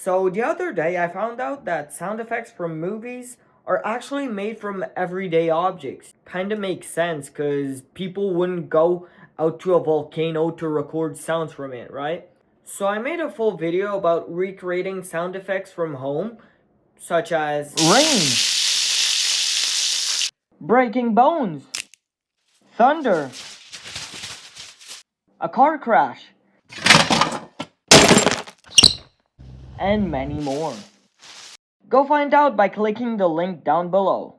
So the other day I found out that sound effects from movies are actually made from everyday objects. Kinda makes sense because people wouldn't go out to a volcano to record sounds from it, right? So I made a full video about recreating sound effects from home, such as rain, breaking bones, thunder, a car crash, and many more. Go find out by clicking the link down below.